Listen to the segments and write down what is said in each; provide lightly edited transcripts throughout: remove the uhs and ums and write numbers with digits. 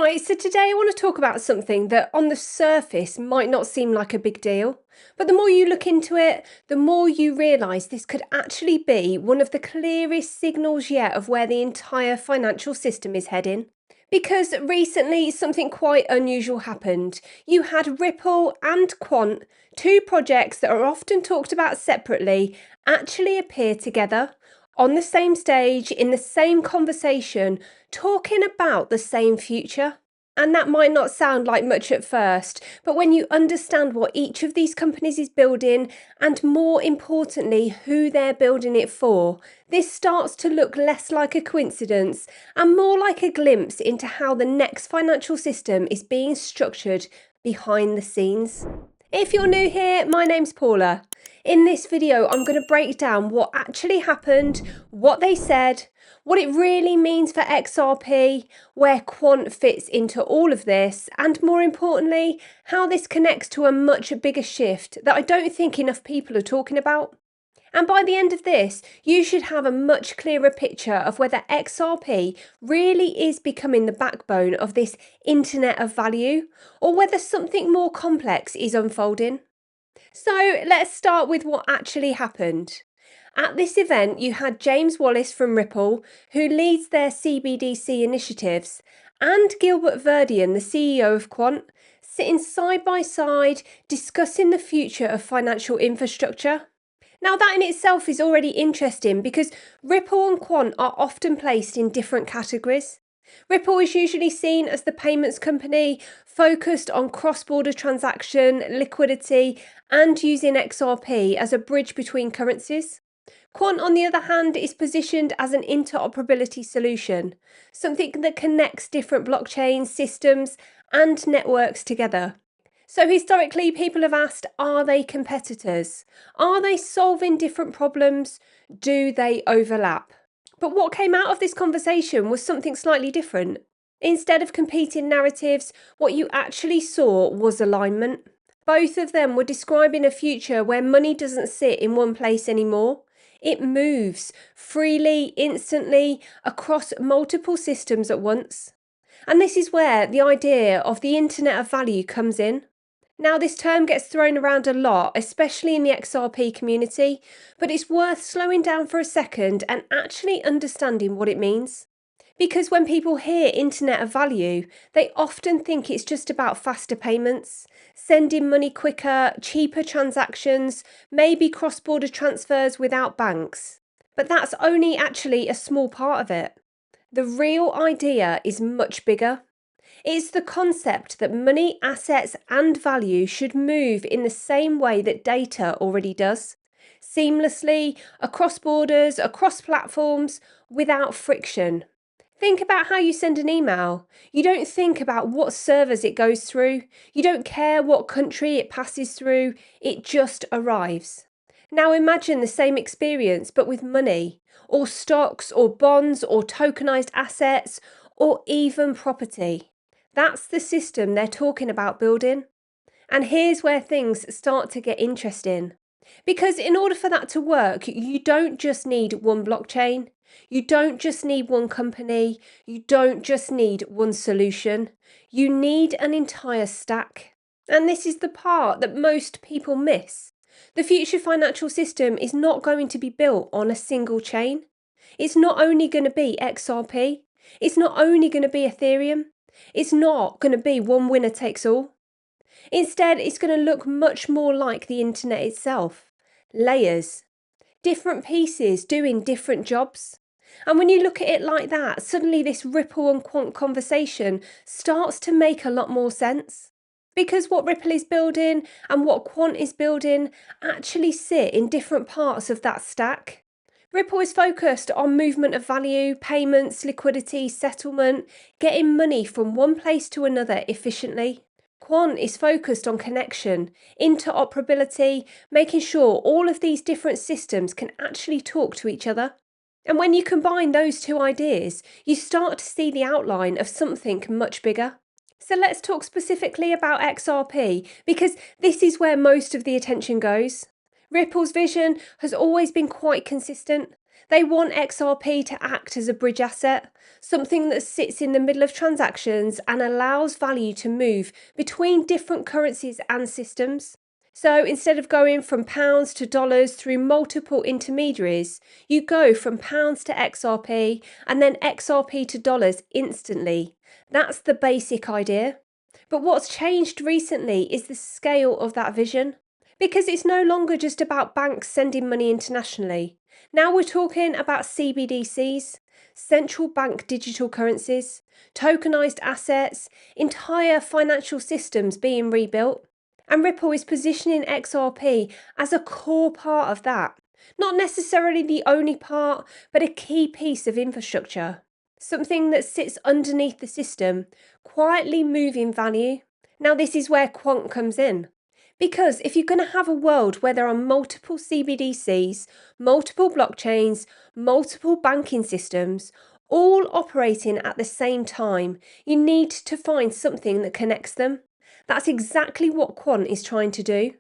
Right, so today I want to talk about something that on the surface might not seem like a big deal, but the more you look into it, the more you realise this could actually be one of the clearest signals yet of where the entire financial system is heading. Because recently something quite unusual happened. You had Ripple and Quant, two projects that are often talked about separately, actually appear together on the same stage, in the same conversation, talking about the same future. And that might not sound like much at first, but when you understand what each of these companies is building, and more importantly, who they're building it for, this starts to look less like a coincidence and more like a glimpse into how the next financial system is being structured behind the scenes. If you're new here, my name's Paula. In this video, I'm going to break down what actually happened, what they said, what it really means for XRP, where Quant fits into all of this, and more importantly, how this connects to a much bigger shift that I don't think enough people are talking about. And by the end of this, you should have a much clearer picture of whether XRP really is becoming the backbone of this internet of value, or whether something more complex is unfolding. So let's start with what actually happened. At this event, you had James Wallace from Ripple, who leads their CBDC initiatives, and Gilbert Verdian, the CEO of Quant, sitting side by side discussing the future of financial infrastructure. Now, that in itself is already interesting because Ripple and Quant are often placed in different categories. Ripple is usually seen as the payments company focused on cross-border transaction, liquidity, and using XRP as a bridge between currencies. Quant, on the other hand, is positioned as an interoperability solution, something that connects different blockchain systems and networks together. So historically, people have asked, are they competitors? Are they solving different problems? Do they overlap? But what came out of this conversation was something slightly different. Instead of competing narratives, what you actually saw was alignment. Both of them were describing a future where money doesn't sit in one place anymore. It moves freely, instantly, across multiple systems at once. And this is where the idea of the Internet of Value comes in. Now, this term gets thrown around a lot, especially in the XRP community, but it's worth slowing down for a second and actually understanding what it means. Because when people hear Internet of Value, they often think it's just about faster payments, sending money quicker, cheaper transactions, maybe cross-border transfers without banks. But that's only actually a small part of it. The real idea is much bigger. It's the concept that money, assets, and value should move in the same way that data already does, seamlessly, across borders, across platforms, without friction. Think about how you send an email. You don't think about what servers it goes through. You don't care what country it passes through. It just arrives. Now imagine the same experience, but with money, or stocks, or bonds, or tokenized assets, or even property. That's the system they're talking about building. And here's where things start to get interesting. Because in order for that to work, you don't just need one blockchain. You don't just need one company. You don't just need one solution. You need an entire stack. And this is the part that most people miss. The future financial system is not going to be built on a single chain. It's not only going to be XRP. It's not only going to be Ethereum. It's not going to be one winner takes all. Instead, it's going to look much more like the internet itself. Layers. Different pieces doing different jobs. And when you look at it like that, suddenly this Ripple and Quant conversation starts to make a lot more sense. Because what Ripple is building and what Quant is building actually sit in different parts of that stack. Ripple is focused on movement of value, payments, liquidity, settlement, getting money from one place to another efficiently. Quant is focused on connection, interoperability, making sure all of these different systems can actually talk to each other. And when you combine those two ideas, you start to see the outline of something much bigger. So let's talk specifically about XRP, because this is where most of the attention goes. Ripple's vision has always been quite consistent. They want XRP to act as a bridge asset, something that sits in the middle of transactions and allows value to move between different currencies and systems. So instead of going from pounds to dollars through multiple intermediaries, you go from pounds to XRP and then XRP to dollars instantly. That's the basic idea. But what's changed recently is the scale of that vision. Because it's no longer just about banks sending money internationally. Now we're talking about CBDCs, central bank digital currencies, tokenized assets, entire financial systems being rebuilt. And Ripple is positioning XRP as a core part of that. Not necessarily the only part, but a key piece of infrastructure. Something that sits underneath the system, quietly moving value. Now, this is where Quant comes in. Because if you're going to have a world where there are multiple CBDCs, multiple blockchains, multiple banking systems, all operating at the same time, you need to find something that connects them. That's exactly what Quant is trying to do.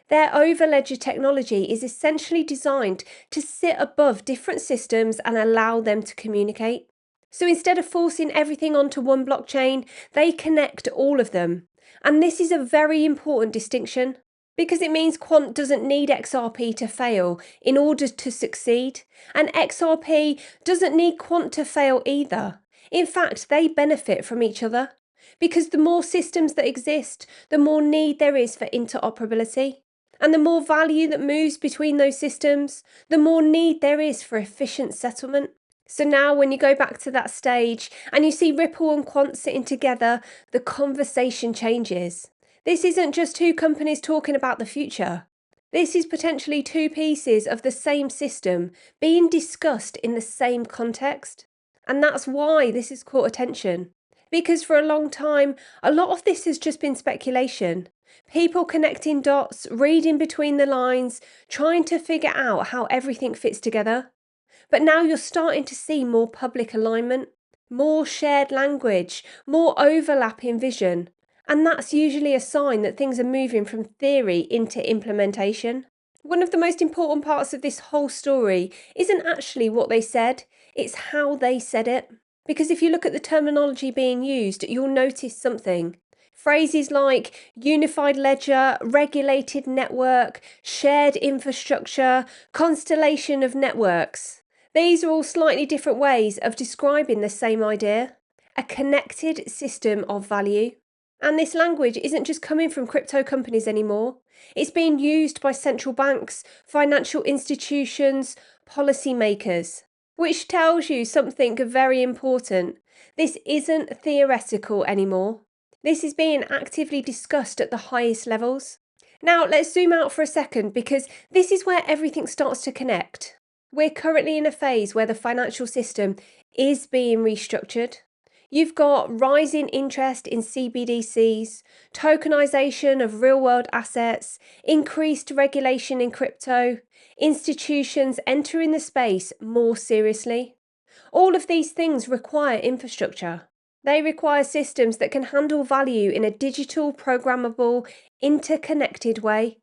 Their overledger technology is essentially designed to sit above different systems and allow them to communicate. So instead of forcing everything onto one blockchain, they connect all of them. And this is a very important distinction because it means Quant doesn't need XRP to fail in order to succeed, and XRP doesn't need Quant to fail either. In fact, they benefit from each other because the more systems that exist, the more need there is for interoperability. And the more value that moves between those systems, the more need there is for efficient settlement. So now when you go back to that stage and you see Ripple and Quant sitting together, the conversation changes. This isn't just two companies talking about the future. This is potentially two pieces of the same system being discussed in the same context. And that's why this has caught attention. Because for a long time, a lot of this has just been speculation. People connecting dots, reading between the lines, trying to figure out how everything fits together. But now you're starting to see more public alignment, more shared language, more overlap in vision. And that's usually a sign that things are moving from theory into implementation. One of the most important parts of this whole story isn't actually what they said, it's how they said it. Because if you look at the terminology being used, you'll notice something. Phrases like unified ledger, regulated network, shared infrastructure, constellation of networks. These are all slightly different ways of describing the same idea, a connected system of value. And this language isn't just coming from crypto companies anymore. It's being used by central banks, financial institutions, policymakers, which tells you something very important. This isn't theoretical anymore. This is being actively discussed at the highest levels. Now, let's zoom out for a second because this is where everything starts to connect. We're currently in a phase where the financial system is being restructured. You've got rising interest in CBDCs, tokenization of real-world assets, increased regulation in crypto, institutions entering the space more seriously. All of these things require infrastructure. They require systems that can handle value in a digital, programmable, interconnected way.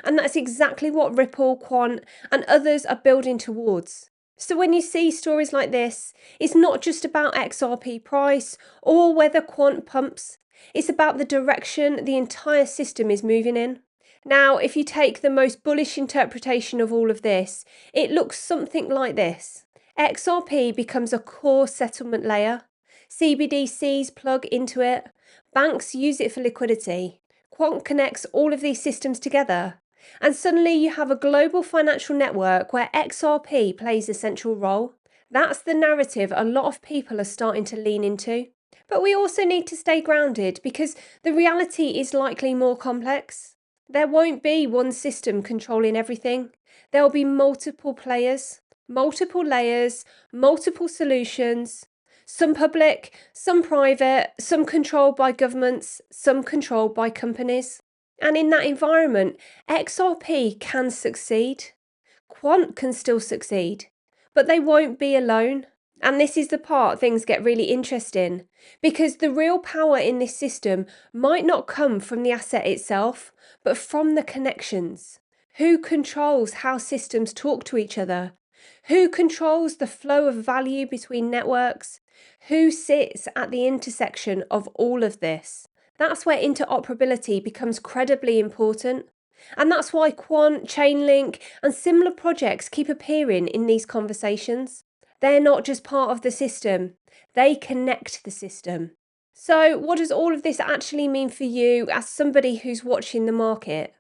And that's exactly what Ripple, Quant, and others are building towards. So when you see stories like this, it's not just about XRP price or whether Quant pumps. It's about the direction the entire system is moving in. Now, if you take the most bullish interpretation of all of this, it looks something like this. XRP becomes a core settlement layer. CBDCs plug into it. Banks use it for liquidity. Quant connects all of these systems together. And suddenly you have a global financial network where XRP plays a central role. That's the narrative a lot of people are starting to lean into. But we also need to stay grounded because the reality is likely more complex. There won't be one system controlling everything. There'll be multiple players, multiple layers, multiple solutions. Some public, some private, some controlled by governments, some controlled by companies. And in that environment, XRP can succeed. Quant can still succeed, but they won't be alone. And this is the part things get really interesting, because the real power in this system might not come from the asset itself, but from the connections. Who controls how systems talk to each other? Who controls the flow of value between networks? Who sits at the intersection of all of this? That's where interoperability becomes credibly important. And that's why Quant, Chainlink, and similar projects keep appearing in these conversations. They're not just part of the system, they connect the system. So, what does all of this actually mean for you as somebody who's watching the market?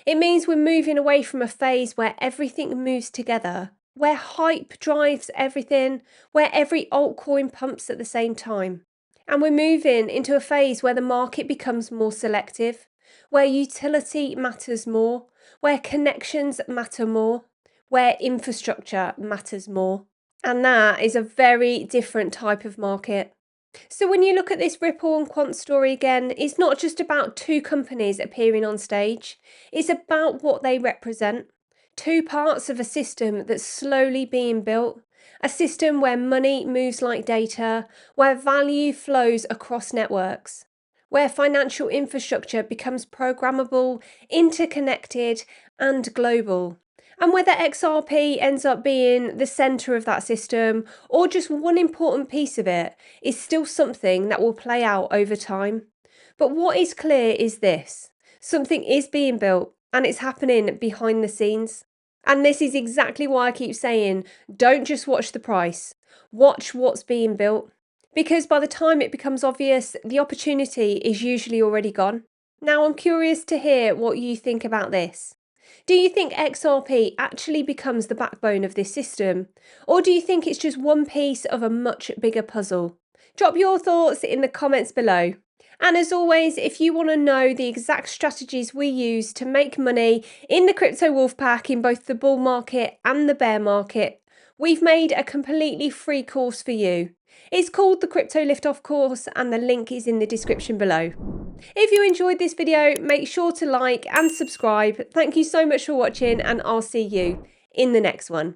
It means we're moving away from a phase where everything moves together, where hype drives everything, where every altcoin pumps at the same time. And we're moving into a phase where the market becomes more selective, where utility matters more, where connections matter more, where infrastructure matters more. And that is a very different type of market. So when you look at this Ripple and Quant story again, it's not just about two companies appearing on stage. It's about what they represent. Two parts of a system that's slowly being built. A system where money moves like data, where value flows across networks, where financial infrastructure becomes programmable, interconnected, and global. And whether XRP ends up being the centre of that system or just one important piece of it is still something that will play out over time. But what is clear is this: something is being built and it's happening behind the scenes. And this is exactly why I keep saying, don't just watch the price, watch what's being built. Because by the time it becomes obvious, the opportunity is usually already gone. Now, I'm curious to hear what you think about this. Do you think XRP actually becomes the backbone of this system? Or do you think it's just one piece of a much bigger puzzle? Drop your thoughts in the comments below. And as always, if you want to know the exact strategies we use to make money in the Crypto Wolf Pack in both the bull market and the bear market, we've made a completely free course for you. It's called the Crypto Liftoff course and the link is in the description below. If you enjoyed this video, make sure to like and subscribe. Thank you so much for watching and I'll see you in the next one.